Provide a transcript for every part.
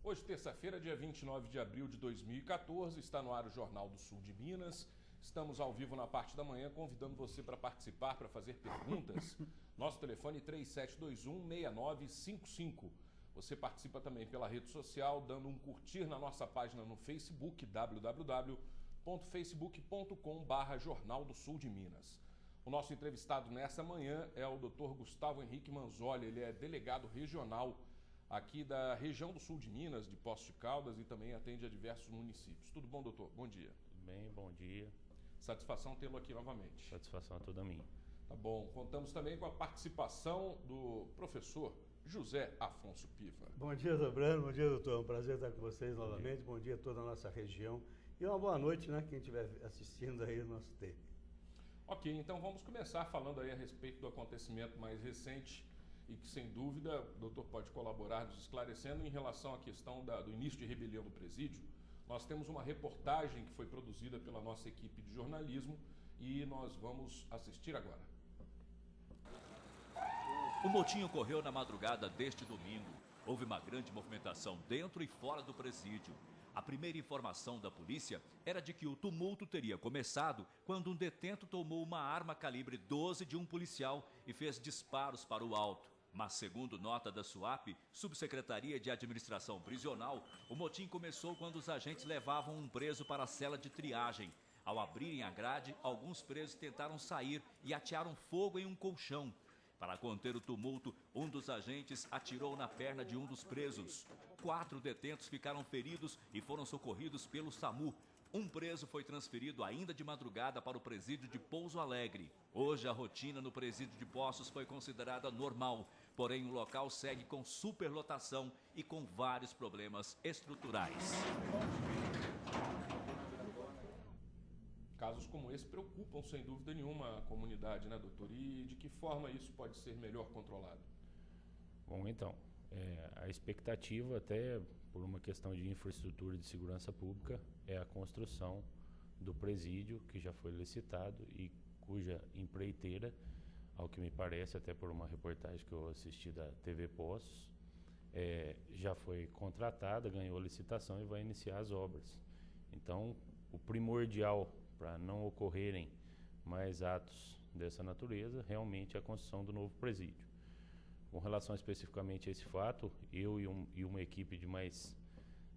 Hoje, terça-feira, dia 29 de abril de 2014, está no ar o Jornal do Sul de Minas. Estamos ao vivo na parte da manhã, convidando você para participar, para fazer perguntas. Nosso telefone 3721-6955. Você participa também pela rede social, dando um curtir na nossa página no Facebook, www.facebook.com/Jornal do Sul de Minas. O nosso entrevistado nessa manhã é o Dr. Gustavo Henrique Manzoli. Ele é delegado regional aqui da região do sul de Minas, de Poços de Caldas, e também atende a diversos municípios. Tudo bom, doutor? Bom dia. Tudo bem, bom dia. Satisfação tê-lo aqui novamente. Satisfação é toda minha. Tá bom. Contamos também com a participação do professor José Afonso Piva. Bom dia, Sobrano. Bom dia, doutor. É um prazer estar com vocês novamente. Bom dia a toda a nossa região. E uma boa noite, né? Quem estiver assistindo aí no nosso tempo. Ok, então vamos começar falando aí a respeito do acontecimento mais recente e que, sem dúvida, o doutor pode colaborar nos esclarecendo em relação à questão do início de rebelião do presídio. Nós temos uma reportagem que foi produzida pela nossa equipe de jornalismo e nós vamos assistir agora. O motim ocorreu na madrugada deste domingo. Houve uma grande movimentação dentro e fora do presídio. A primeira informação da polícia era de que o tumulto teria começado quando um detento tomou uma arma calibre 12 de um policial e fez disparos para o alto. Mas, segundo nota da SUAP, Subsecretaria de Administração Prisional, o motim começou quando os agentes levavam um preso para a cela de triagem. Ao abrirem a grade, alguns presos tentaram sair e atearam fogo em um colchão. Para conter o tumulto, um dos agentes atirou na perna de um dos presos. 4 detentos ficaram feridos e foram socorridos pelo SAMU. Um preso foi transferido ainda de madrugada para o presídio de Pouso Alegre. Hoje, a rotina no presídio de Poços foi considerada normal, porém o local segue com superlotação e com vários problemas estruturais. Casos como esse preocupam, sem dúvida nenhuma, a comunidade, né, doutor? E de que forma isso pode ser melhor controlado? Bom, então, a expectativa, até por uma questão de infraestrutura de segurança pública, é a construção do presídio, que já foi licitado e cuja empreiteira, ao que me parece, até por uma reportagem que eu assisti da TV Poços, já foi contratada, ganhou a licitação e vai iniciar as obras. Então, o primordial para não ocorrerem mais atos dessa natureza, realmente é a construção do novo presídio. Com relação especificamente a esse fato, eu e uma equipe de mais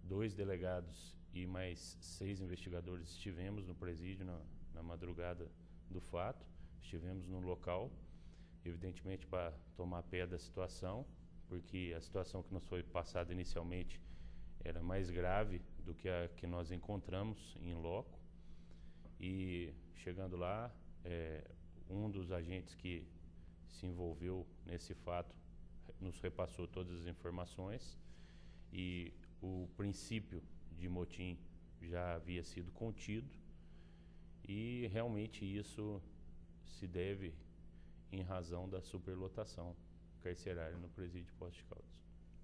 2 delegados e mais 6 investigadores estivemos no presídio na madrugada do fato, estivemos no local, evidentemente para tomar pé da situação, porque a situação que nos foi passada inicialmente era mais grave do que a que nós encontramos em loco. E chegando lá, um dos agentes que se envolveu nesse fato nos repassou todas as informações e o princípio de motim já havia sido contido e realmente isso se deve em razão da superlotação carcerária no presídio de Poços de Caldas.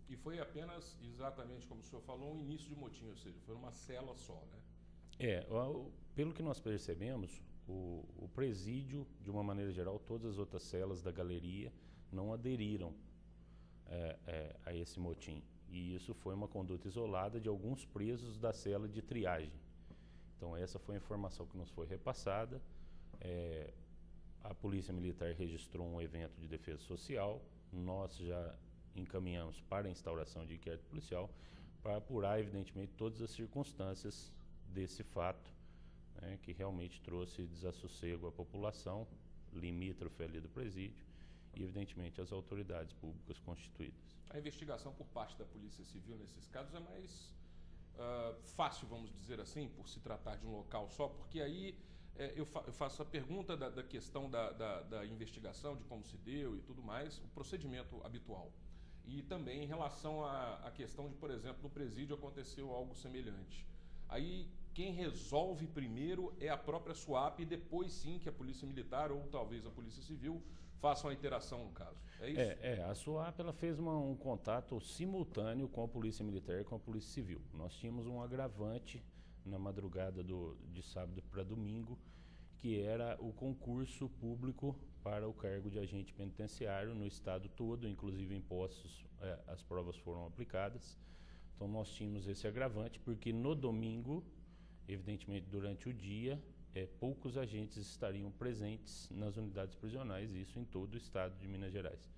E foi apenas, exatamente como o senhor falou, um início de motim, ou seja, foi uma cela só, né? Pelo que nós percebemos, o presídio, de uma maneira geral, todas as outras celas da galeria não aderiram a esse motim. E isso foi uma conduta isolada de alguns presos da cela de triagem. Então essa foi a informação que nos foi repassada. A Polícia Militar registrou um evento de defesa social, nós já encaminhamos para a instauração de inquérito policial para apurar, evidentemente, todas as circunstâncias desse fato, né, que realmente trouxe desassossego à população limítrofe ali do presídio e, evidentemente, às autoridades públicas constituídas. A investigação por parte da Polícia Civil nesses casos é mais fácil, vamos dizer assim, por se tratar de um local só, porque aí eu faço a pergunta da questão da investigação, de como se deu e tudo mais, o procedimento habitual. E também em relação à questão de, por exemplo, no presídio aconteceu algo semelhante. Aí quem resolve primeiro é a própria SUAP e depois sim que a Polícia Militar ou talvez a Polícia Civil façam a interação no caso. É isso? A SUAP ela fez um contato simultâneo com a Polícia Militar e com a Polícia Civil. Nós tínhamos um agravante na madrugada de sábado para domingo, que era o concurso público para o cargo de agente penitenciário no estado todo, inclusive em Poços as provas foram aplicadas. Então nós tínhamos esse agravante, porque no domingo, evidentemente durante o dia, poucos agentes estariam presentes nas unidades prisionais, isso em todo o estado de Minas Gerais.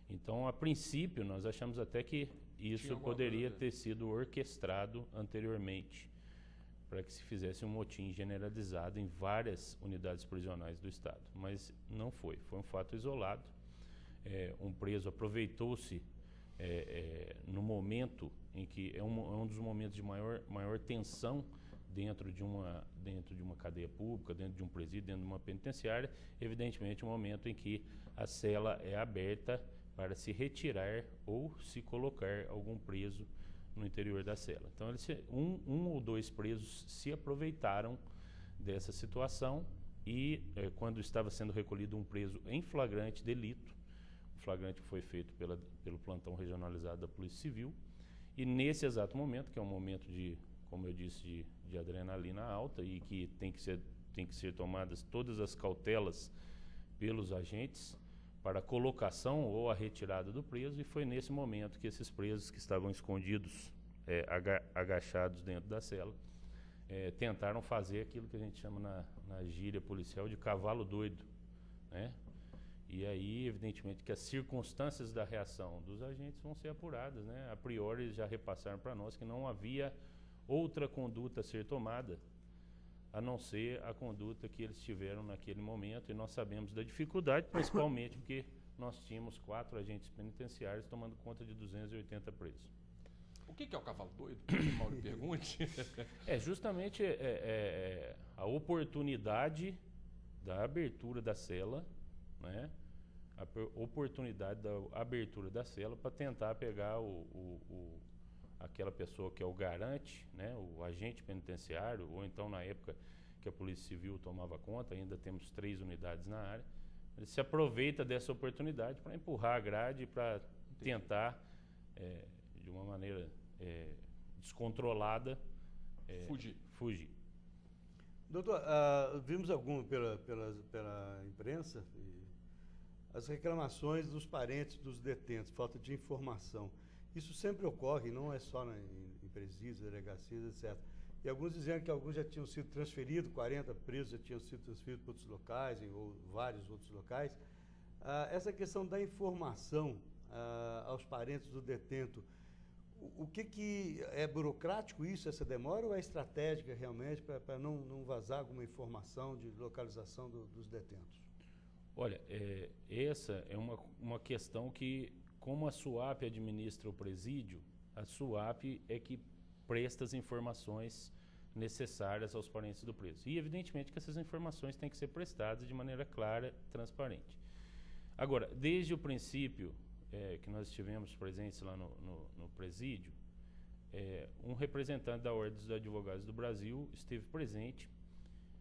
Então, a princípio, nós achamos até que isso poderia ter sido orquestrado anteriormente, para que se fizesse um motim generalizado em várias unidades prisionais do estado. Mas não foi, foi um fato isolado. Um preso aproveitou-se no momento em que é um dos momentos de maior tensão dentro de uma cadeia pública, dentro de um presídio, dentro de uma penitenciária, evidentemente um momento em que a cela é aberta para se retirar ou se colocar algum preso no interior da cela. Então, um ou dois presos se aproveitaram dessa situação e, quando estava sendo recolhido um preso em flagrante delito, o flagrante foi feito pelo plantão regionalizado da Polícia Civil, e nesse exato momento, que é um momento de, como eu disse, de adrenalina alta e que tem que ser tomadas todas as cautelas pelos agentes para a colocação ou a retirada do preso, e foi nesse momento que esses presos que estavam escondidos, agachados dentro da cela, tentaram fazer aquilo que a gente chama na gíria policial de cavalo doido, né? E aí, evidentemente, que as circunstâncias da reação dos agentes vão ser apuradas, né? A priori, eles já repassaram para nós que não havia outra conduta a ser tomada, a não ser a conduta que eles tiveram naquele momento, e nós sabemos da dificuldade, principalmente porque nós tínhamos 4 agentes penitenciários tomando conta de 280 presos. O que é o cavalo doido? Mauro pergunte. Justamente a oportunidade da abertura da cela, né? A oportunidade da abertura da cela para tentar pegar aquela pessoa que é o garante, né? O agente penitenciário, ou então na época que a Polícia Civil tomava conta, ainda temos 3 unidades na área, ele se aproveita dessa oportunidade para empurrar a grade, para tentar, de uma maneira descontrolada, fugir. Doutor, vimos pela imprensa as reclamações dos parentes dos detentos, falta de informação. Isso sempre ocorre, não é só em presídios, delegacias, etc. E alguns dizendo que alguns já tinham sido transferidos, 40 presos já tinham sido transferidos para outros locais, ou vários outros locais. Essa questão da informação aos parentes do detento, o que é burocrático isso, essa demora, ou é estratégica realmente para não vazar alguma informação de localização dos detentos? Olha, essa é uma questão que, como a SUAP administra o presídio, a SUAP é que presta as informações necessárias aos parentes do preso. E, evidentemente, que essas informações têm que ser prestadas de maneira clara e transparente. Agora, desde o princípio que nós estivemos presentes lá no presídio, um representante da Ordem dos Advogados do Brasil esteve presente,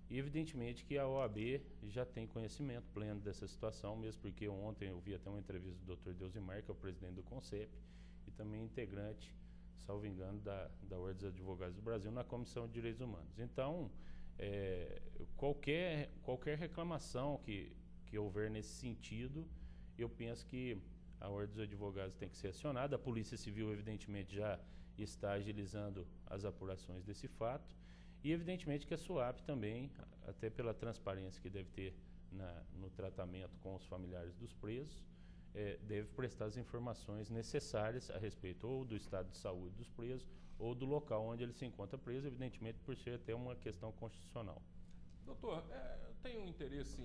e evidentemente que a OAB já tem conhecimento pleno dessa situação, mesmo porque ontem eu vi até uma entrevista do Dr. Deusimar, que é o presidente do CONCEP, e também integrante, salvo engano, da Ordem dos Advogados do Brasil na Comissão de Direitos Humanos. Então, qualquer reclamação que houver nesse sentido, eu penso que a Ordem dos Advogados tem que ser acionada. A Polícia Civil, evidentemente, já está agilizando as apurações desse fato. E, evidentemente, que a SUAP também, até pela transparência que deve ter no tratamento com os familiares dos presos, deve prestar as informações necessárias a respeito ou do estado de saúde dos presos ou do local onde ele se encontra preso, evidentemente, por ser até uma questão constitucional. Doutor, eu tenho um interesse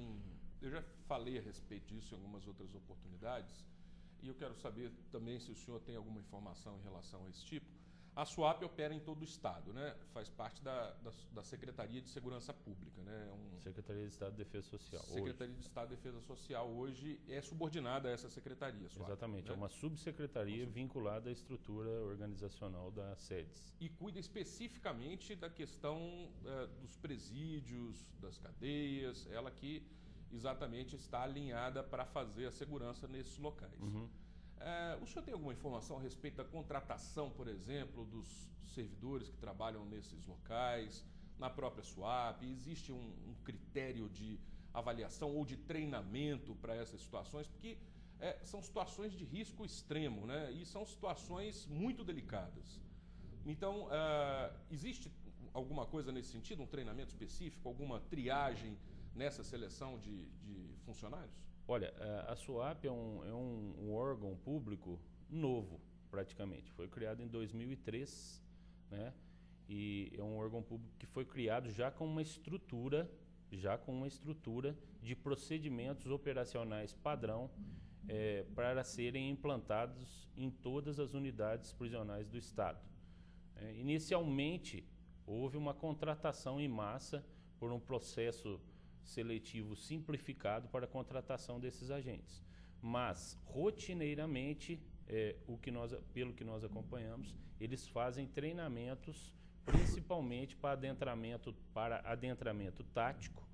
eu já falei a respeito disso em algumas outras oportunidades, e eu quero saber também se o senhor tem alguma informação em relação a esse tipo. A SUAP opera em todo o estado, né? Faz parte da Secretaria de Segurança Pública, né? Secretaria de Estado de Defesa Social. Secretaria de Estado de Defesa Social hoje é subordinada a essa secretaria, SUAP. Exatamente, né? É uma subsecretaria vinculada à estrutura organizacional da SEDES. E cuida especificamente da questão dos presídios, das cadeias, ela que exatamente está alinhada para fazer a segurança nesses locais. Uhum. O senhor tem alguma informação a respeito da contratação, por exemplo, dos servidores que trabalham nesses locais, na própria SUAP? Existe um critério de avaliação ou de treinamento para essas situações? Porque são situações de risco extremo, né? E são situações muito delicadas. Então, existe alguma coisa nesse sentido, um treinamento específico, alguma triagem nessa seleção de funcionários? Olha, a SUAP é um órgão público novo, praticamente. Foi criado em 2003, né? E é um órgão público que foi criado já com uma estrutura de procedimentos operacionais padrão para serem implantados em todas as unidades prisionais do Estado. Inicialmente, houve uma contratação em massa por um processo seletivo simplificado para a contratação desses agentes. Mas, rotineiramente, pelo que nós acompanhamos, eles fazem treinamentos principalmente para adentramento tático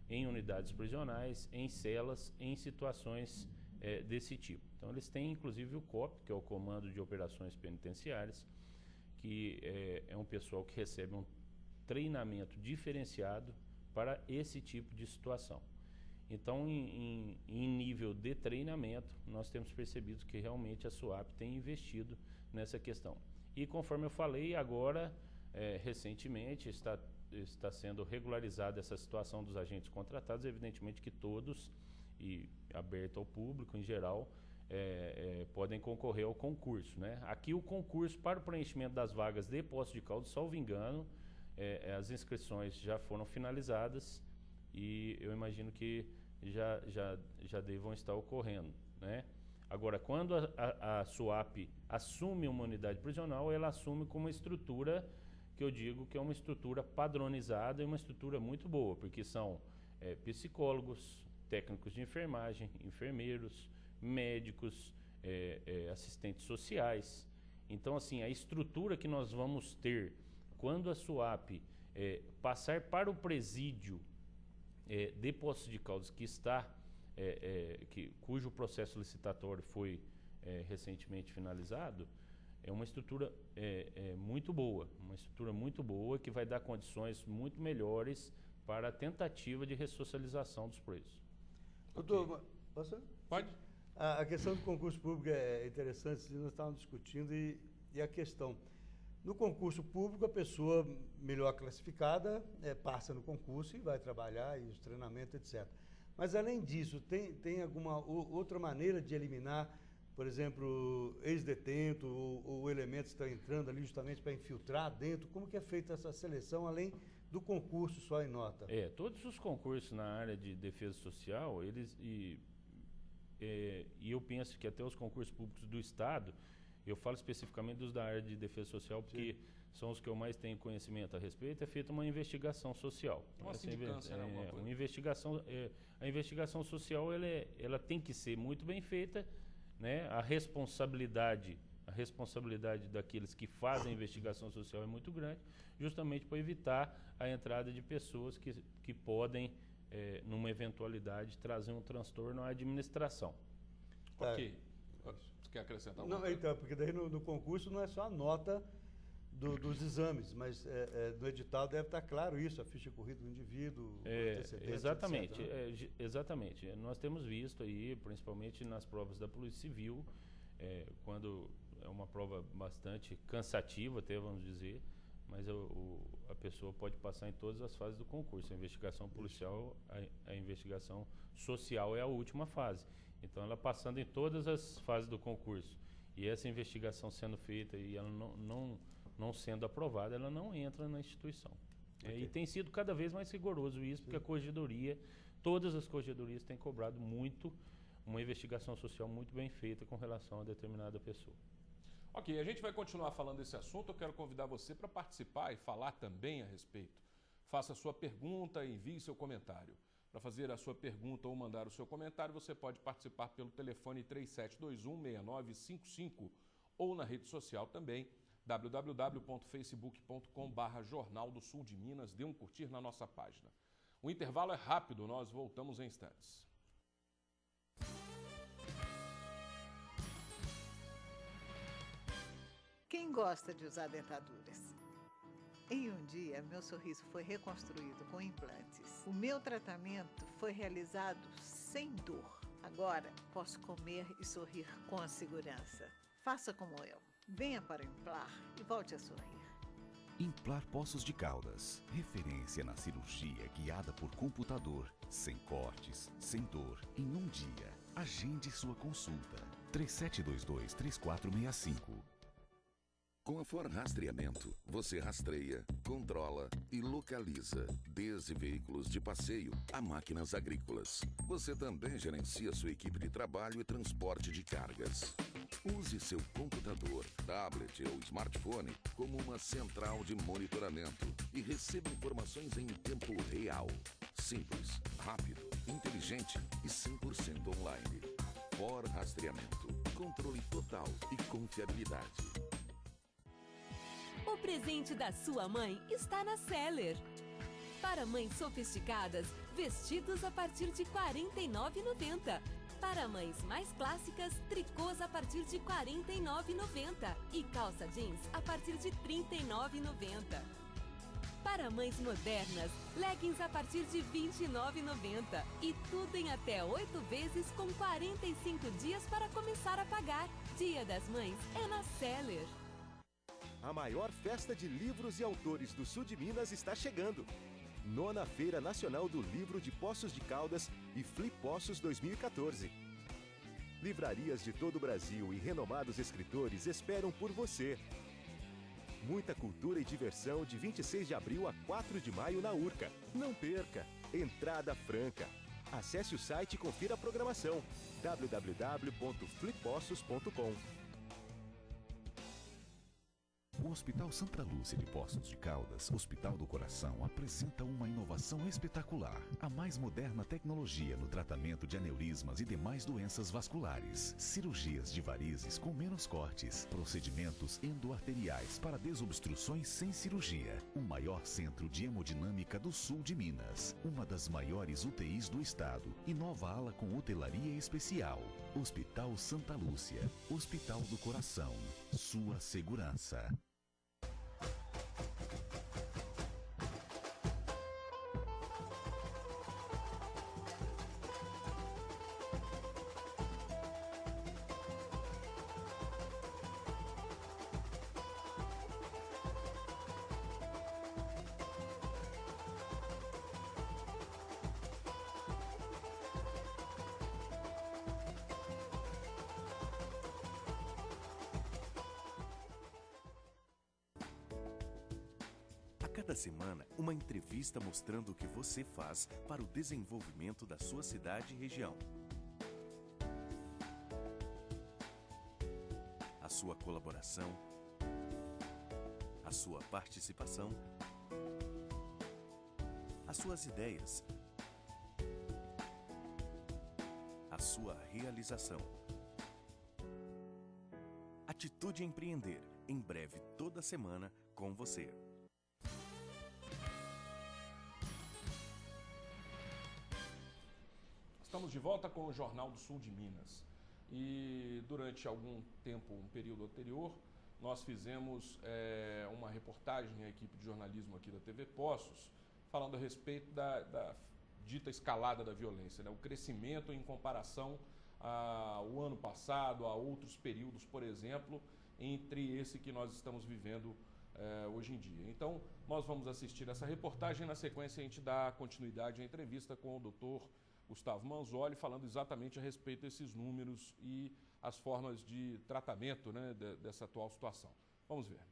em unidades prisionais, em celas, em situações desse tipo. Então, eles têm inclusive o COP, que é o Comando de Operações Penitenciárias, que é um pessoal que recebe um treinamento diferenciado para esse tipo de situação. Então, em nível de treinamento, nós temos percebido que realmente a SUAP tem investido nessa questão. E conforme eu falei, agora, recentemente, está sendo regularizada essa situação dos agentes contratados, evidentemente que todos, e aberto ao público em geral, podem concorrer ao concurso, né? Aqui o concurso para o preenchimento das vagas de Poços de Caldas, salvo engano, as inscrições já foram finalizadas e eu imagino que já devam estar ocorrendo, né? Agora, quando a SUAP assume uma unidade prisional, ela assume com uma estrutura que eu digo que é uma estrutura padronizada e uma estrutura muito boa, porque são psicólogos, técnicos de enfermagem, enfermeiros, médicos, assistentes sociais. Então, assim, a estrutura que nós vamos ter quando a SUAP passar para o presídio de Poços de Caldas, cujo processo licitatório foi recentemente finalizado, é uma estrutura muito boa, que vai dar condições muito melhores para a tentativa de ressocialização dos presos. Doutor, posso? Pode. A questão do concurso público é interessante, nós estávamos discutindo, e a questão, no concurso público, a pessoa melhor classificada passa no concurso e vai trabalhar, e os treinamentos, etc. Mas, além disso, tem alguma outra maneira de eliminar, por exemplo, ex-detento ou elementos que estão entrando ali justamente para infiltrar dentro? Como que é feita essa seleção, além do concurso só em nota? Todos os concursos na área de defesa social, e eu penso que até os concursos públicos do Estado, eu falo especificamente dos da área de defesa social, porque são os que eu mais tenho conhecimento a respeito, é feita uma investigação social. Uma sindicância, né? A investigação social, ela tem que ser muito bem feita, né? A responsabilidade daqueles que fazem a investigação social é muito grande, justamente para evitar a entrada de pessoas que podem, numa eventualidade, trazer um transtorno à administração. Ok. Você quer acrescentar alguma coisa? Então, porque daí no concurso não é só a nota dos exames, mas no edital deve estar claro isso, a ficha corrida do indivíduo, exatamente, etc., né? Exatamente. Nós temos visto aí, principalmente nas provas da Polícia Civil, quando é uma prova bastante cansativa, até vamos dizer, mas a pessoa pode passar em todas as fases do concurso. A investigação policial, a investigação social é a última fase. Então, ela passando em todas as fases do concurso e essa investigação sendo feita e ela não sendo aprovada, ela não entra na instituição. E tem sido cada vez mais rigoroso isso, porque a corregedoria, todas as corregedorias têm cobrado muito uma investigação social muito bem feita com relação a determinada pessoa. Ok, a gente vai continuar falando desse assunto. Eu quero convidar você para participar e falar também a respeito. Faça a sua pergunta e envie seu comentário. Para fazer a sua pergunta ou mandar o seu comentário, você pode participar pelo telefone 3721-6955 ou na rede social também, www.facebook.com/Jornal do Sul de Minas. Dê um curtir na nossa página. O intervalo é rápido, nós voltamos em instantes. Quem gosta de usar dentaduras? Em um dia, meu sorriso foi reconstruído com implantes. O meu tratamento foi realizado sem dor. Agora, posso comer e sorrir com segurança. Faça como eu. Venha para o Implar e volte a sorrir. Implar Poços de Caldas, referência na cirurgia guiada por computador, sem cortes, sem dor, em um dia. Agende sua consulta. 3722-3465. Com a For Rastreamento, você rastreia, controla e localiza, desde veículos de passeio a máquinas agrícolas. Você também gerencia sua equipe de trabalho e transporte de cargas. Use seu computador, tablet ou smartphone como uma central de monitoramento e receba informações em tempo real. Simples, rápido, inteligente e 100% online. For Rastreamento. Controle total e confiabilidade. O presente da sua mãe está na Seller. Para mães sofisticadas, vestidos a partir de R$ 49,90. Para mães mais clássicas, tricôs a partir de R$ 49,90 e calça jeans a partir de R$ 39,90. Para mães modernas, leggings a partir de R$ 29,90 e tudo em até 8 vezes com 45 dias para começar a pagar. Dia das Mães é na Seller. A maior festa de livros e autores do sul de Minas está chegando. 9ª Feira Nacional do Livro de Poços de Caldas e Flip Poços 2014. Livrarias de todo o Brasil e renomados escritores esperam por você. Muita cultura e diversão de 26 de abril a 4 de maio na Urca. Não perca! Entrada franca. Acesse o site e confira a programação. www.flippoços.com. O Hospital Santa Lúcia de Poços de Caldas, Hospital do Coração, apresenta uma inovação espetacular. A mais moderna tecnologia no tratamento de aneurismas e demais doenças vasculares. Cirurgias de varizes com menos cortes. Procedimentos endoarteriais para desobstruções sem cirurgia. O maior centro de hemodinâmica do sul de Minas. Uma das maiores UTIs do estado. E nova ala com hotelaria especial. Hospital Santa Lúcia. Hospital do Coração. Sua segurança. Cada semana, uma entrevista mostrando o que você faz para o desenvolvimento da sua cidade e região. A sua colaboração, a sua participação, as suas ideias, a sua realização. Atitude Empreender, em breve toda semana com você. Estamos de volta com o Jornal do Sul de Minas. E durante algum tempo, um período anterior, nós fizemos uma reportagem, a equipe de jornalismo aqui da TV Poços, falando a respeito da dita escalada da violência, né? O crescimento em comparação ao ano passado, a outros períodos, por exemplo, entre esse que nós estamos vivendo hoje em dia. Então, nós vamos assistir essa reportagem, na sequência a gente dá continuidade à entrevista com o doutor Gustavo Manzoli, falando exatamente a respeito desses números e as formas de tratamento, né, dessa atual situação. Vamos ver.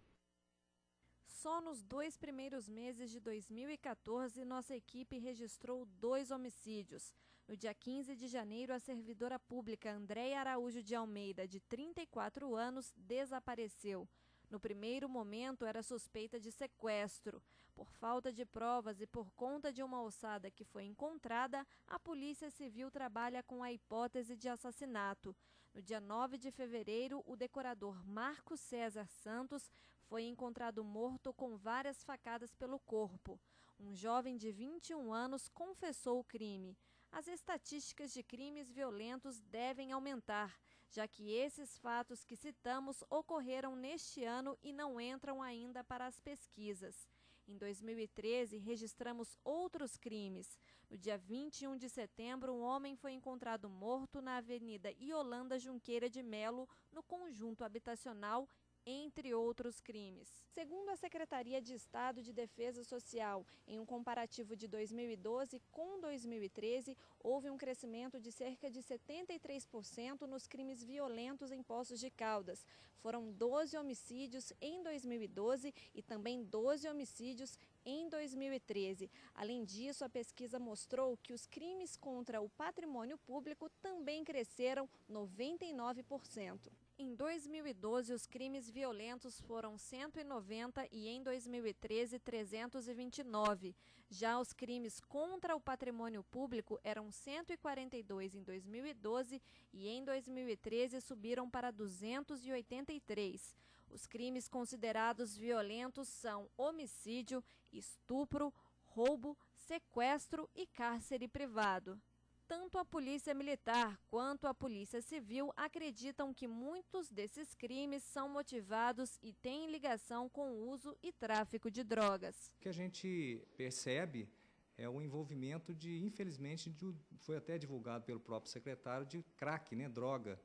Só nos 2 primeiros meses de 2014, nossa equipe registrou 2 homicídios. No dia 15 de janeiro, a servidora pública Andréia Araújo de Almeida, de 34 anos, desapareceu. No primeiro momento, era suspeita de sequestro. Por falta de provas e por conta de uma ossada que foi encontrada, a Polícia Civil trabalha com a hipótese de assassinato. No dia 9 de fevereiro, o decorador Marcos César Santos foi encontrado morto com várias facadas pelo corpo. Um jovem de 21 anos confessou o crime. As estatísticas de crimes violentos devem aumentar, já que esses fatos que citamos ocorreram neste ano e não entram ainda para as pesquisas. Em 2013, registramos outros crimes. No dia 21 de setembro, um homem foi encontrado morto na Avenida Iolanda Junqueira de Melo, no conjunto habitacional entre outros crimes. Segundo a Secretaria de Estado de Defesa Social, em um comparativo de 2012 com 2013, houve um crescimento de cerca de 73% nos crimes violentos em Poços de Caldas. Foram 12 homicídios em 2012 e também 12 homicídios em 2013. Além disso, a pesquisa mostrou que os crimes contra o patrimônio público também cresceram 99%. Em 2012, os crimes violentos foram 190 e em 2013, 329. Já os crimes contra o patrimônio público eram 142 em 2012 e em 2013 subiram para 283. Os crimes considerados violentos são homicídio, estupro, roubo, sequestro e cárcere privado. Tanto a Polícia Militar quanto a Polícia Civil acreditam que muitos desses crimes são motivados e têm ligação com o uso e tráfico de drogas. O que a gente percebe é o envolvimento de, infelizmente, foi até divulgado pelo próprio secretário, de crack, né, droga,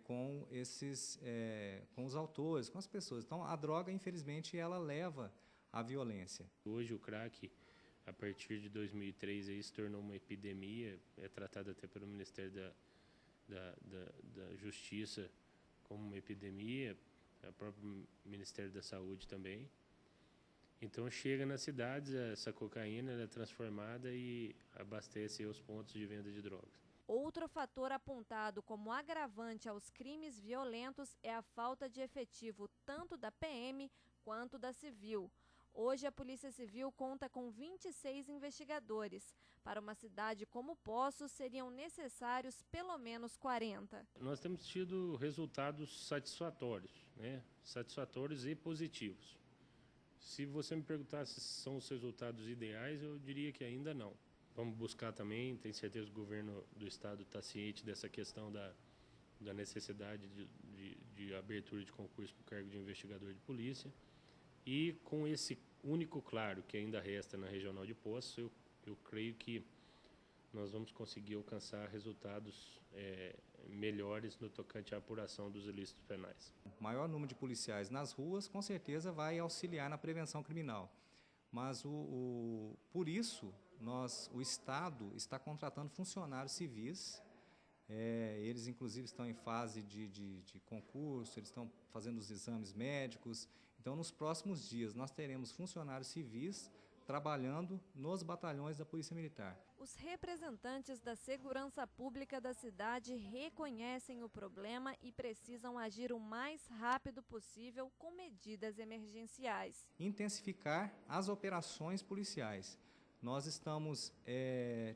com os autores, com as pessoas. Então, a droga, infelizmente, ela leva à violência. Hoje o crack, a partir de 2003, aí se tornou uma epidemia, é tratado até pelo Ministério da Justiça como uma epidemia, o próprio Ministério da Saúde também. Então chega nas cidades, essa cocaína ela é transformada e abastece os pontos de venda de drogas. Outro fator apontado como agravante aos crimes violentos é a falta de efetivo tanto da PM quanto da Civil. Hoje, a Polícia Civil conta com 26 investigadores. Para uma cidade como Poços, seriam necessários pelo menos 40. Nós temos tido resultados satisfatórios, né? Satisfatórios e positivos. Se você me perguntasse se são os resultados ideais, eu diria que ainda não. Vamos buscar também, tenho certeza que o governo do estado está ciente dessa questão da necessidade de abertura de concurso para o cargo de investigador de polícia. E com esse único claro que ainda resta na Regional de Poços, eu creio que nós vamos conseguir alcançar resultados melhores no tocante à apuração dos ilícitos penais. O maior número de policiais nas ruas, com certeza, vai auxiliar na prevenção criminal. Mas, por isso, o Estado está contratando funcionários civis. Eles, inclusive, estão em fase de concurso, eles estão fazendo os exames médicos. Então, nos próximos dias, nós teremos funcionários civis trabalhando nos batalhões da Polícia Militar. Os representantes da segurança pública da cidade reconhecem o problema e precisam agir o mais rápido possível com medidas emergenciais. Intensificar as operações policiais. Nós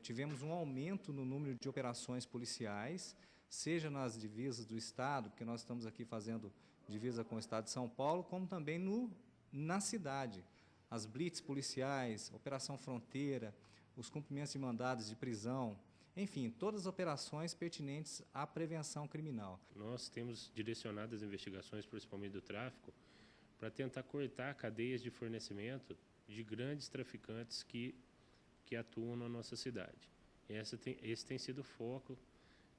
tivemos um aumento no número de operações policiais, seja nas divisas do Estado, porque nós estamos aqui fazendo divisa com o Estado de São Paulo, como também na cidade. As blitz policiais, Operação Fronteira, os cumprimentos de mandados de prisão, enfim, todas as operações pertinentes à prevenção criminal. Nós temos direcionado as investigações, principalmente do tráfico, para tentar cortar cadeias de fornecimento de grandes traficantes que atuam na nossa cidade. Esse tem sido o foco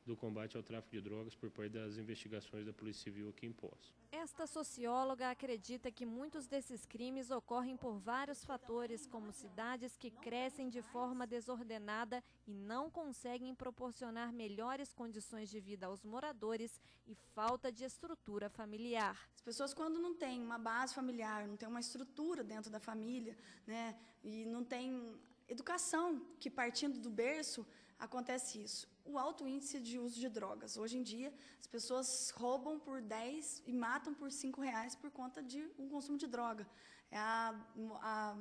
do combate ao tráfico de drogas por parte das investigações da Polícia Civil aqui em Poços. Esta socióloga acredita que muitos desses crimes ocorrem por vários fatores, como cidades que crescem de forma desordenada e não conseguem proporcionar melhores condições de vida aos moradores e falta de estrutura familiar. As pessoas, quando não têm uma base familiar, não têm uma estrutura dentro da família, né, e não têm educação, que partindo do berço acontece isso. O alto índice de uso de drogas. Hoje em dia, as pessoas roubam por 10 e matam por R$5 por conta de um consumo de droga. A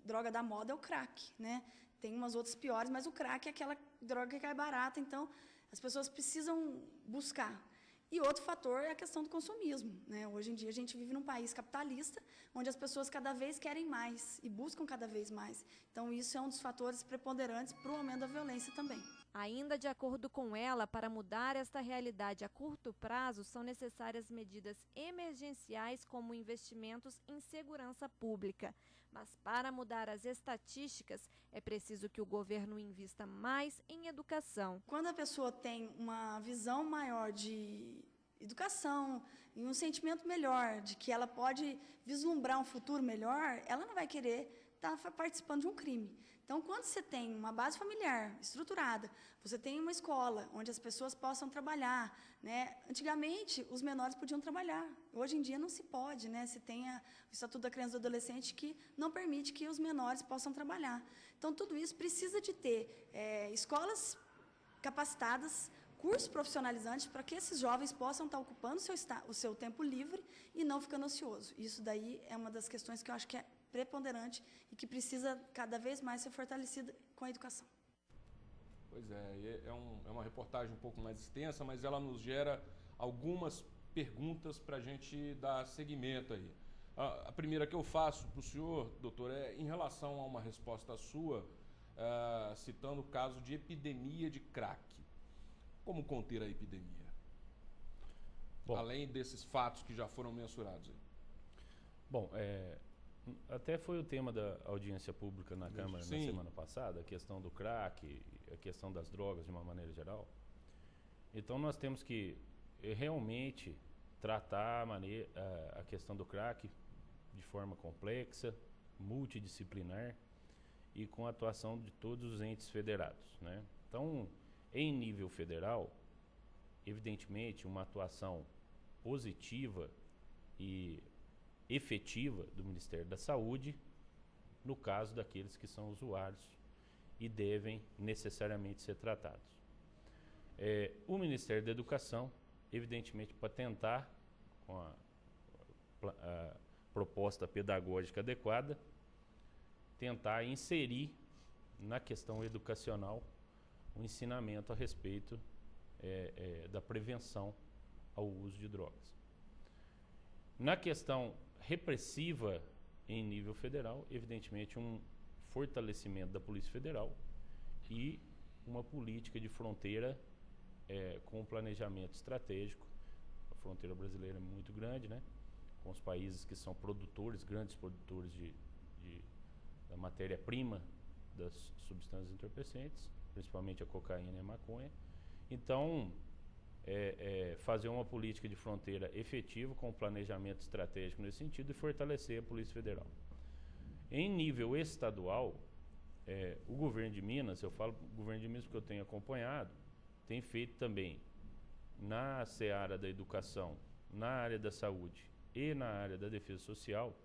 droga da moda é o crack, né? Tem umas outras piores, mas o crack é aquela droga que é barata, então as pessoas precisam buscar. E outro fator é a questão do consumismo, né? Hoje em dia a gente vive num país capitalista, onde as pessoas cada vez querem mais e buscam cada vez mais. Então isso é um dos fatores preponderantes para o aumento da violência também. Ainda de acordo com ela, para mudar esta realidade a curto prazo, são necessárias medidas emergenciais como investimentos em segurança pública. Mas para mudar as estatísticas, é preciso que o governo invista mais em educação. Quando a pessoa tem uma visão maior de educação e um sentimento melhor de que ela pode vislumbrar um futuro melhor, ela não vai querer estar participando de um crime. Então, quando você tem uma base familiar estruturada, você tem uma escola onde as pessoas possam trabalhar, né? Antigamente, os menores podiam trabalhar. Hoje em dia não se pode, né? Se tem o Estatuto da Criança e do Adolescente que não permite que os menores possam trabalhar. Então, tudo isso precisa de ter escolas capacitadas, cursos profissionalizantes para que esses jovens possam estar ocupando o seu tempo livre e não ficando ocioso. Isso daí é uma das questões que eu acho que é preponderante e que precisa cada vez mais ser fortalecida com a educação. Pois é, é uma reportagem um pouco mais extensa, mas ela nos gera algumas perguntas para a gente dar seguimento aí. A primeira que eu faço para o senhor, doutor, é em relação a uma resposta sua, citando o caso de epidemia de crack. Como conter a epidemia? Bom, além desses fatos que já foram mensurados aí. Bom, até foi o tema da audiência pública na Câmara na semana passada, a questão do crack, a questão das drogas de uma maneira geral. Então nós temos que realmente tratar a questão do crack de forma complexa, multidisciplinar e com a atuação de todos os entes federados, né? Então, em nível federal, evidentemente, uma atuação positiva e efetiva do Ministério da Saúde, no caso daqueles que são usuários e devem necessariamente ser tratados. O Ministério da Educação, evidentemente, para tentar, com a proposta pedagógica adequada, tentar inserir na questão educacional o ensinamento a respeito da prevenção ao uso de drogas. Na questão repressiva em nível federal, evidentemente um fortalecimento da Polícia Federal e uma política de fronteira com um planejamento estratégico. A fronteira brasileira é muito grande, né? Com os países que são produtores, grandes produtores da matéria-prima das substâncias entorpecentes, principalmente a cocaína e a maconha. Então, fazer uma política de fronteira efetiva com um planejamento estratégico nesse sentido e fortalecer a Polícia Federal. Em nível estadual, o governo de Minas, eu falo governo de Minas porque eu tenho acompanhado, tem feito também na seara da educação, na área da saúde e na área da defesa social,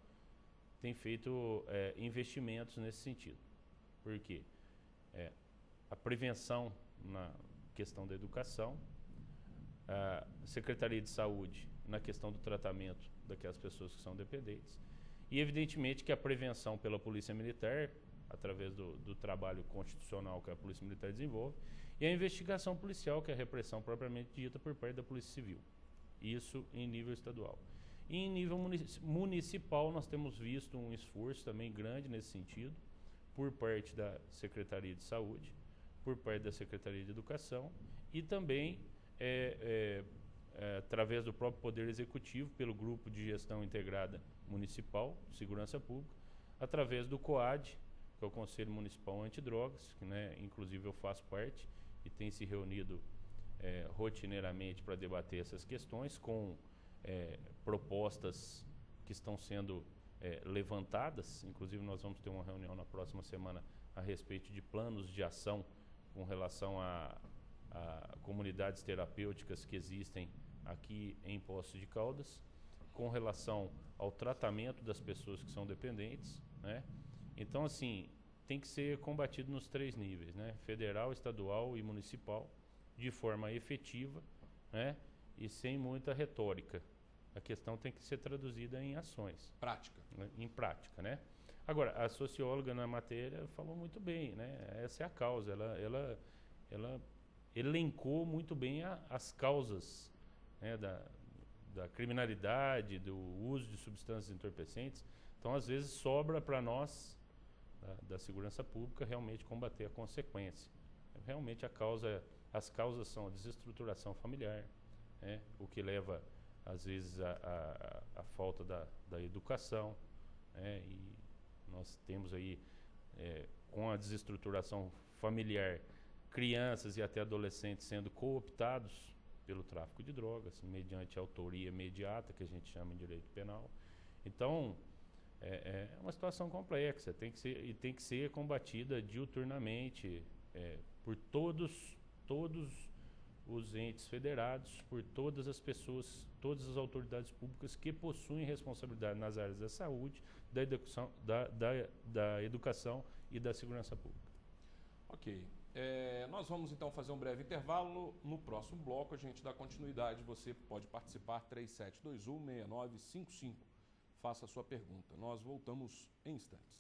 tem feito investimentos nesse sentido. Por quê? A prevenção na questão da educação, a Secretaria de Saúde na questão do tratamento daquelas pessoas que são dependentes e, evidentemente, que a prevenção pela Polícia Militar, através do trabalho constitucional que a Polícia Militar desenvolve, e a investigação policial, que é a repressão propriamente dita por parte da Polícia Civil. Isso em nível estadual. E em nível municipal, nós temos visto um esforço também grande nesse sentido, por parte da Secretaria de Saúde, por parte da Secretaria de Educação e também através do próprio Poder Executivo, pelo Grupo de Gestão Integrada Municipal de Segurança Pública, através do COAD, que é o Conselho Municipal Antidrogas, que, né, inclusive eu faço parte e tem se reunido rotineiramente para debater essas questões com propostas que estão sendo levantadas. Inclusive nós vamos ter uma reunião na próxima semana a respeito de planos de ação com relação a comunidades terapêuticas que existem aqui em Poços de Caldas, com relação ao tratamento das pessoas que são dependentes, né? Então, assim, tem que ser combatido nos 3 níveis, né? Federal, estadual e municipal, de forma efetiva, né? E sem muita retórica. A questão tem que ser traduzida em ações. Prática. Né? Em prática, né? Agora, a socióloga na matéria falou muito bem, né? Essa é a causa. Ela elencou muito bem as causas, né, da criminalidade, do uso de substâncias entorpecentes. Então, às vezes, sobra para nós, da segurança pública, realmente combater a consequência. Realmente as causas são a desestruturação familiar, né, o que leva, às vezes, a falta da educação, né, e nós temos aí, com a desestruturação familiar, crianças e até adolescentes sendo cooptados pelo tráfico de drogas, mediante autoria imediata, que a gente chama em direito penal. Então, é uma situação complexa, tem que ser combatida diuturnamente por todos os entes federados, por todas as pessoas, todas as autoridades públicas que possuem responsabilidade nas áreas da saúde, da educação e da segurança pública. Ok. Nós vamos então fazer um breve intervalo. No próximo bloco a gente dá continuidade. Você pode participar 3721-6955. Faça a sua pergunta. Nós voltamos em instantes.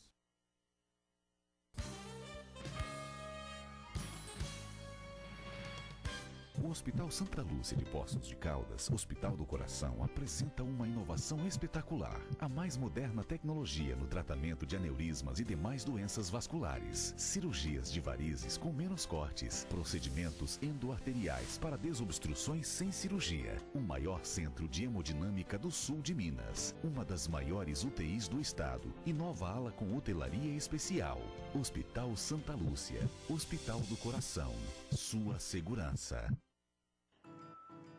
O Hospital Santa Lúcia de Poços de Caldas, Hospital do Coração, apresenta uma inovação espetacular. A mais moderna tecnologia no tratamento de aneurismas e demais doenças vasculares. Cirurgias de varizes com menos cortes. Procedimentos endoarteriais para desobstruções sem cirurgia. O maior centro de hemodinâmica do sul de Minas. Uma das maiores UTIs do estado. E nova ala com hotelaria especial. Hospital Santa Lúcia. Hospital do Coração. Sua segurança.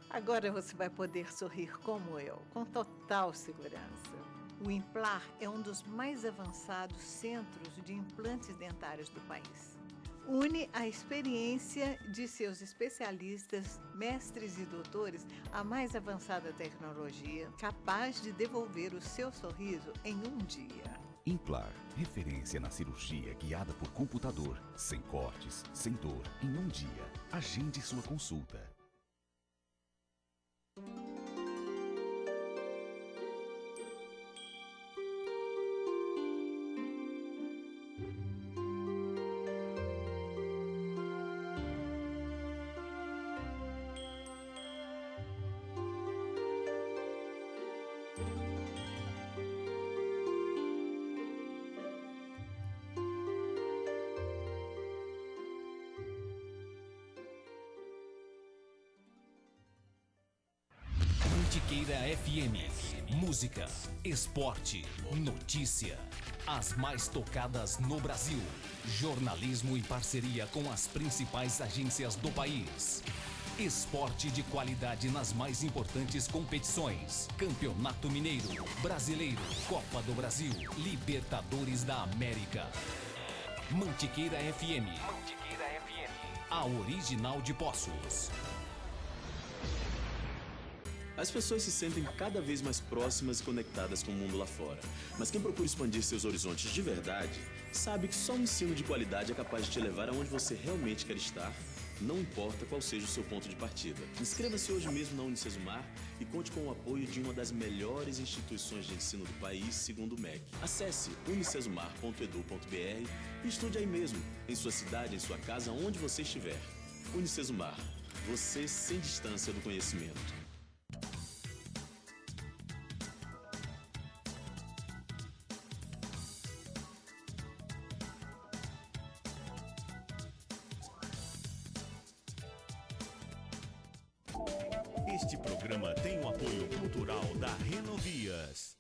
Agora você vai poder sorrir como eu, com total segurança. O Implar é um dos mais avançados centros de implantes dentários do país. Une a experiência de seus especialistas, mestres e doutores à mais avançada tecnologia, capaz de devolver o seu sorriso em um dia. Implar, referência na cirurgia guiada por computador, sem cortes, sem dor, em um dia. Agende sua consulta. Mantiqueira FM. Música, esporte, notícia. As mais tocadas no Brasil. Jornalismo em parceria com as principais agências do país. Esporte de qualidade nas mais importantes competições. Campeonato Mineiro, Brasileiro, Copa do Brasil, Libertadores da América. Mantiqueira FM. Mantiqueira FM. A original de Poços. As pessoas se sentem cada vez mais próximas e conectadas com o mundo lá fora. Mas quem procura expandir seus horizontes de verdade, sabe que só um ensino de qualidade é capaz de te levar aonde você realmente quer estar, não importa qual seja o seu ponto de partida. Inscreva-se hoje mesmo na Unicesumar e conte com o apoio de uma das melhores instituições de ensino do país, segundo o MEC. Acesse unicesumar.edu.br e estude aí mesmo, em sua cidade, em sua casa, onde você estiver. Unicesumar, você sem distância do conhecimento. Este programa tem o apoio cultural da Renovias.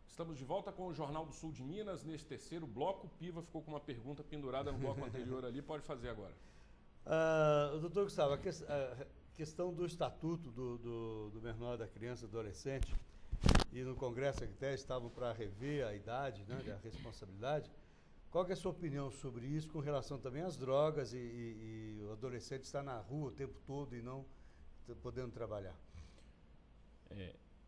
Estamos de volta com o Jornal do Sul de Minas. Neste terceiro bloco, o Piva ficou com uma pergunta pendurada no bloco anterior ali. Pode fazer agora. Doutor Gustavo, a questão do estatuto do menor, da criança e do adolescente, e no Congresso até estavam para rever a idade, né, da responsabilidade. Qual que é a sua opinião sobre isso, com relação também às drogas e o adolescente estar na rua o tempo todo e não podendo trabalhar?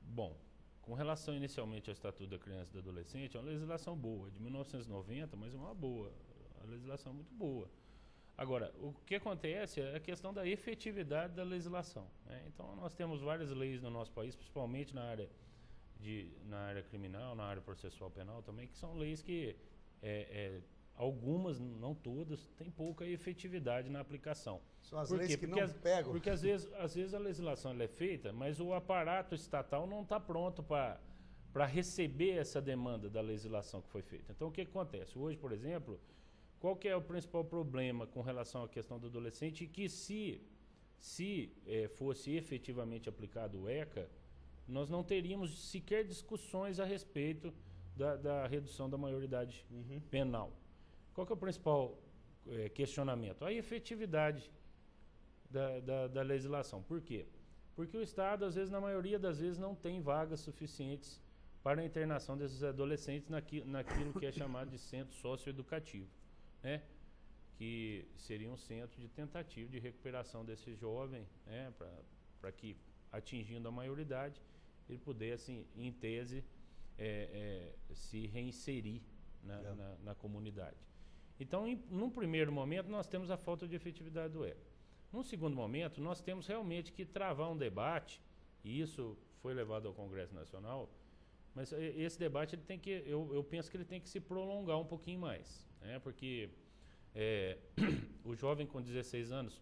Bom, com relação inicialmente ao Estatuto da Criança e do Adolescente, é uma legislação boa, de 1990, mas é uma legislação muito boa. Agora, o que acontece é a questão da efetividade da legislação, né? Então, nós temos várias leis no nosso país, principalmente na área criminal, na área processual penal também, que são leis que algumas, não todas, têm pouca efetividade na aplicação. São as leis que não pegam. Porque às vezes a legislação ela é feita, mas o aparato estatal não está pronto para receber essa demanda da legislação que foi feita. Então o que acontece? Hoje, por exemplo, qual que é o principal problema com relação à questão do adolescente? Que se fosse efetivamente aplicado o ECA, nós não teríamos sequer discussões a respeito da redução da maioridade penal. Qual que é o principal questionamento? A efetividade da legislação. Por quê? Porque o Estado, às vezes, na maioria das vezes, não tem vagas suficientes para a internação desses adolescentes naquilo que é chamado de centro socioeducativo, né? Que seria um centro de tentativa de recuperação desse jovem, né? Para que, atingindo a maioridade, ele pudesse, em tese, se reinserir na comunidade. Então, num primeiro momento, nós temos a falta de efetividade do ECA. Num segundo momento, nós temos realmente que travar um debate, e isso foi levado ao Congresso Nacional, mas esse debate ele tem que, eu penso que ele tem que se prolongar um pouquinho mais, né? Porque o jovem com 16 anos,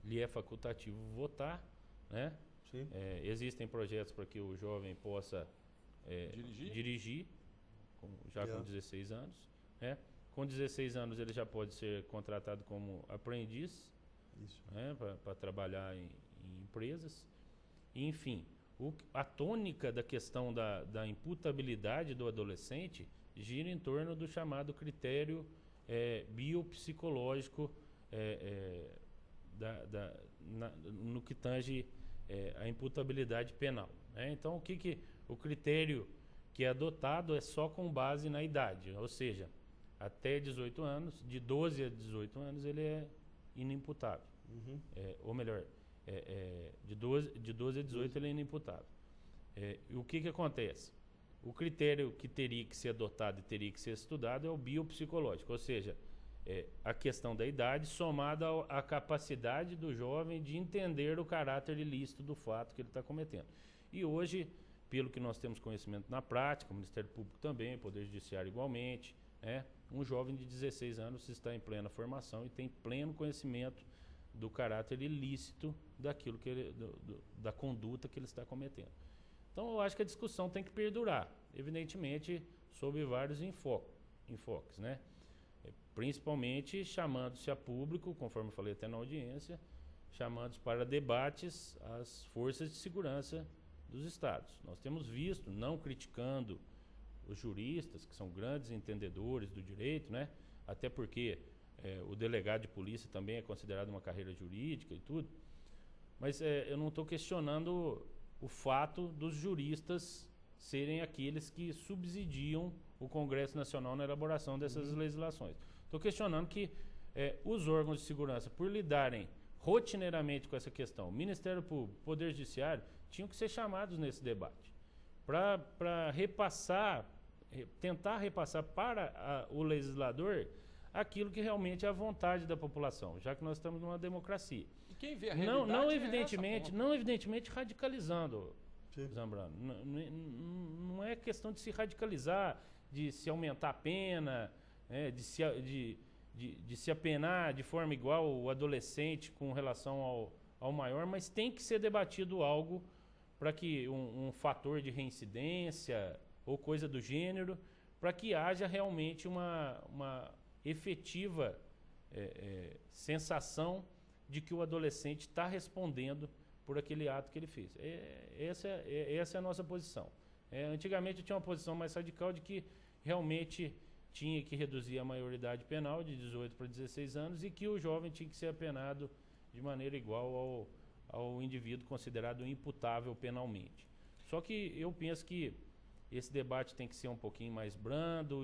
lhe é facultativo votar, né? Sim. Existem projetos para que o jovem possa dirigir já com 16 anos, né? Com 16 anos ele já pode ser contratado como aprendiz, né? Para trabalhar em empresas. E, enfim, a tônica da questão da imputabilidade do adolescente gira em torno do chamado critério biopsicológico no que tange a imputabilidade penal, né? Então, o critério que é adotado é só com base na idade, ou seja, até 18 anos, de 12 a 18 anos, ele é inimputável. Ou melhor, de 12 a 18 ele é inimputável. E o que acontece? O critério que teria que ser adotado e teria que ser estudado é o biopsicológico, ou seja, a questão da idade somada à capacidade do jovem de entender o caráter ilícito do fato que ele está cometendo. E hoje, pelo que nós temos conhecimento na prática, o Ministério Público também, o Poder Judiciário igualmente, um jovem de 16 anos está em plena formação e tem pleno conhecimento do caráter ilícito daquilo da conduta que ele está cometendo. Então, eu acho que a discussão tem que perdurar, evidentemente, sob vários enfoques, né? Principalmente chamando-se a público, conforme eu falei até na audiência, chamando-se para debates as forças de segurança dos estados. Nós temos visto, não criticando os juristas, que são grandes entendedores do direito, né? Até porque o delegado de polícia também é considerado uma carreira jurídica e tudo, mas eu não estou questionando o fato dos juristas serem aqueles que subsidiam o Congresso Nacional na elaboração dessas legislações. Estou questionando que os órgãos de segurança, por lidarem rotineiramente com essa questão, Ministério Público, Poder Judiciário, tinham que ser chamados nesse debate para tentar repassar para o legislador aquilo que realmente é a vontade da população, já que nós estamos numa democracia. E quem vê a realidade não evidentemente radicalizando, Zambrano. Não é questão de se radicalizar, de se aumentar a pena, de se apenar de forma igual o adolescente com relação ao maior, mas tem que ser debatido algo para que um fator de reincidência ou coisa do gênero, para que haja realmente uma efetiva sensação de que o adolescente está respondendo por aquele ato que ele fez. Essa é a nossa posição. Antigamente tinha uma posição mais radical de que realmente tinha que reduzir a maioridade penal de 18 para 16 anos e que o jovem tinha que ser apenado de maneira igual ao indivíduo considerado imputável penalmente. Só que eu penso que esse debate tem que ser um pouquinho mais brando,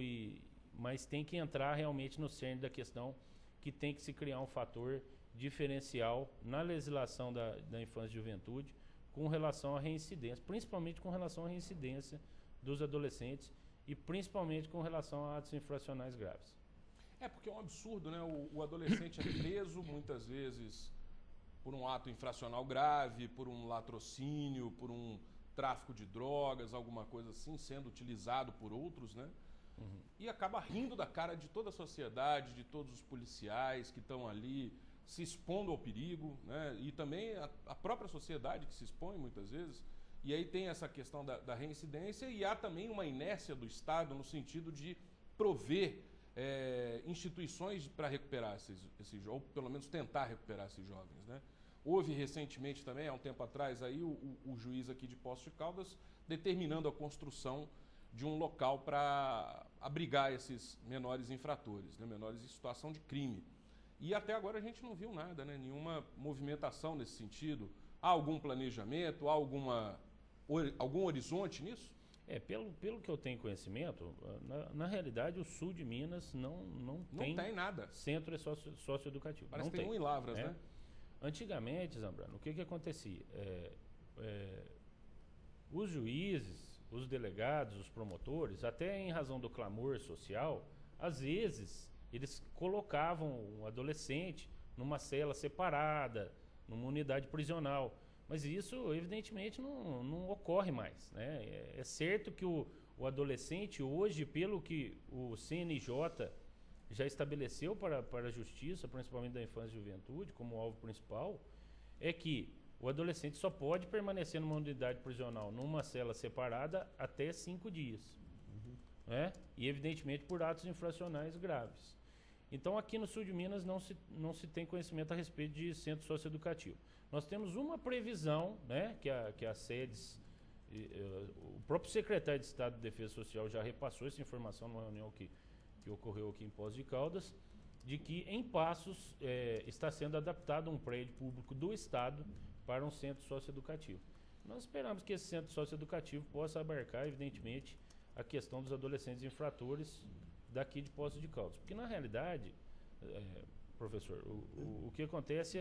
mas tem que entrar realmente no cerne da questão, que tem que se criar um fator diferencial na legislação da infância e juventude com relação à reincidência, principalmente com relação à reincidência dos adolescentes e principalmente com relação a atos infracionais graves. Porque é um absurdo, né? O adolescente é preso muitas vezes por um ato infracional grave, por um latrocínio, por um tráfico de drogas, alguma coisa assim, sendo utilizado por outros, né? E acaba rindo da cara de toda a sociedade, de todos os policiais que estão ali se expondo ao perigo, né? E também a própria sociedade que se expõe muitas vezes. E aí tem essa questão da reincidência e há também uma inércia do Estado no sentido de prover instituições para recuperar esses jovens, ou pelo menos tentar recuperar esses jovens, né? Houve recentemente também, há um tempo atrás, aí, o juiz aqui de Poços de Caldas determinando a construção de um local para abrigar esses menores infratores, né, menores em situação de crime. E até agora a gente não viu nada, né, nenhuma movimentação nesse sentido. Há algum planejamento, há algum horizonte nisso? Pelo que eu tenho conhecimento, na realidade o sul de Minas não tem nada. Centro socioeducativo. Parece que tem um em Lavras, né? Antigamente, Zambrano, o que acontecia? Os juízes, os delegados, os promotores, até em razão do clamor social, às vezes eles colocavam um adolescente numa cela separada, numa unidade prisional. Mas isso, evidentemente, não ocorre mais, né? É certo que o adolescente, hoje, pelo que o CNJ já estabeleceu para a justiça, principalmente da infância e juventude, como alvo principal, é que o adolescente só pode permanecer numa unidade prisional, numa cela separada, até 5 dias. Né? E, evidentemente, por atos infracionais graves. Então, aqui no sul de Minas não se tem conhecimento a respeito de centro socioeducativo. Nós temos uma previsão, né, que a SEDES, o próprio secretário de Estado de Defesa Social já repassou essa informação numa reunião que ocorreu aqui em Poços de Caldas, de que em Passos está sendo adaptado um prédio público do Estado para um centro socioeducativo. Nós esperamos que esse centro socioeducativo possa abarcar, evidentemente, a questão dos adolescentes infratores daqui de Poços de Caldas. Porque, na realidade, professor, o que acontece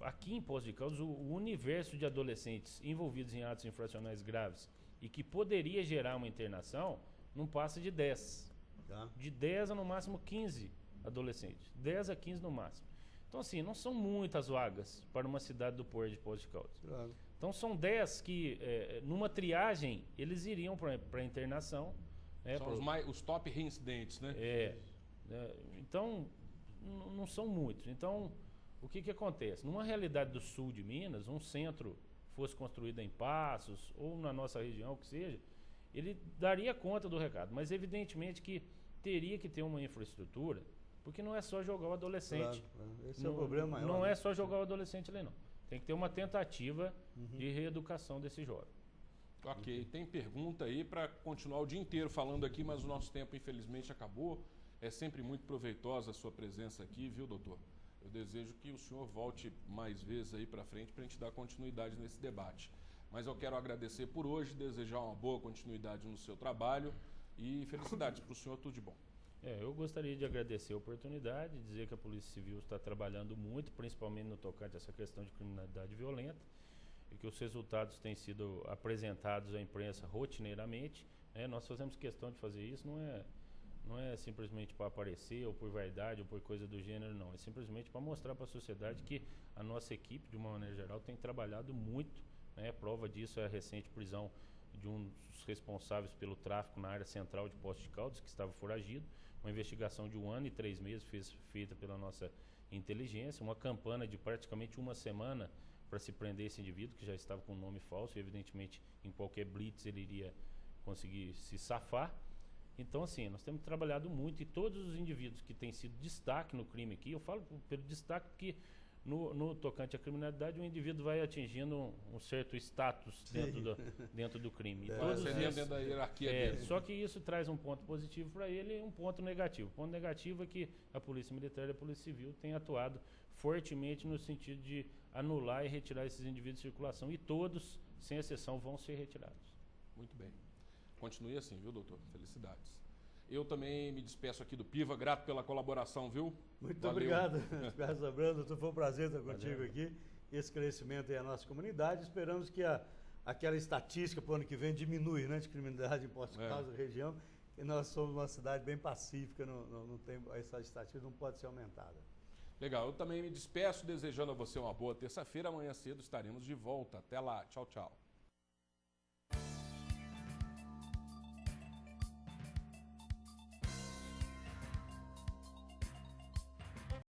aqui em Poços de Caldas, o universo de adolescentes envolvidos em atos infracionais graves e que poderia gerar uma internação não passa de 10. Tá. De 10 a no máximo 15 adolescentes. 10 a 15 no máximo. Então, assim, não são muitas vagas para uma cidade do porto de Poços de Caldas. Claro. Então, são 10 que, numa triagem, eles iriam para a internação. São os top reincidentes, né? Então, não são muitos. Então, o que acontece? Numa realidade do sul de Minas, um centro fosse construído em Passos ou na nossa região, o que seja, ele daria conta do recado. Mas, evidentemente, que teria que ter uma infraestrutura, porque não é só jogar o adolescente. Claro. Esse é o problema maior. Não é só jogar o adolescente ali, não. Tem que ter uma tentativa de reeducação desse jovem. Ok, tem pergunta aí para continuar o dia inteiro falando aqui, mas o nosso tempo infelizmente acabou. É sempre muito proveitosa a sua presença aqui, viu, doutor? Eu desejo que o senhor volte mais vezes aí para frente para a gente dar continuidade nesse debate. Mas eu quero agradecer por hoje, desejar uma boa continuidade no seu trabalho e felicidades para o senhor, tudo de bom. Eu gostaria de agradecer a oportunidade, dizer que a Polícia Civil está trabalhando muito, principalmente no tocante a essa questão de criminalidade violenta, e que os resultados têm sido apresentados à imprensa rotineiramente. Nós fazemos questão de fazer isso, não é simplesmente para aparecer, ou por vaidade, ou por coisa do gênero, não. É simplesmente para mostrar para a sociedade que a nossa equipe, de uma maneira geral, tem trabalhado muito. Prova disso é a recente prisão de um dos responsáveis pelo tráfico na área central de Poços de Caldas, que estava foragido. Uma investigação de 1 ano e 3 meses feita pela nossa inteligência, uma campana de praticamente uma semana para se prender esse indivíduo, que já estava com um nome falso, e evidentemente em qualquer blitz ele iria conseguir se safar. Então, assim, nós temos trabalhado muito, e todos os indivíduos que têm sido destaque no crime aqui, eu falo pelo destaque porque no tocante à criminalidade, o indivíduo vai atingindo um certo status dentro do crime. Todos dentro da hierarquia dele. Só que isso traz um ponto positivo para ele e um ponto negativo. O ponto negativo é que a Polícia Militar e a Polícia Civil têm atuado fortemente no sentido de anular e retirar esses indivíduos de circulação, e todos, sem exceção, vão ser retirados. Muito bem. Continue assim, viu, doutor? Felicidades. Eu também me despeço aqui do Piva, grato pela colaboração, viu? Muito obrigado, Carlos Zambrano. Doutor, foi um prazer estar contigo aqui. Esse crescimento é a nossa comunidade. Esperamos que aquela estatística para o ano que vem diminui, né, de criminalidade em Poços de Caldas, região. E nós somos uma cidade bem pacífica, não tem, essa estatística não pode ser aumentada. Legal, eu também me despeço desejando a você uma boa terça-feira. Amanhã cedo estaremos de volta. Até lá. Tchau, tchau.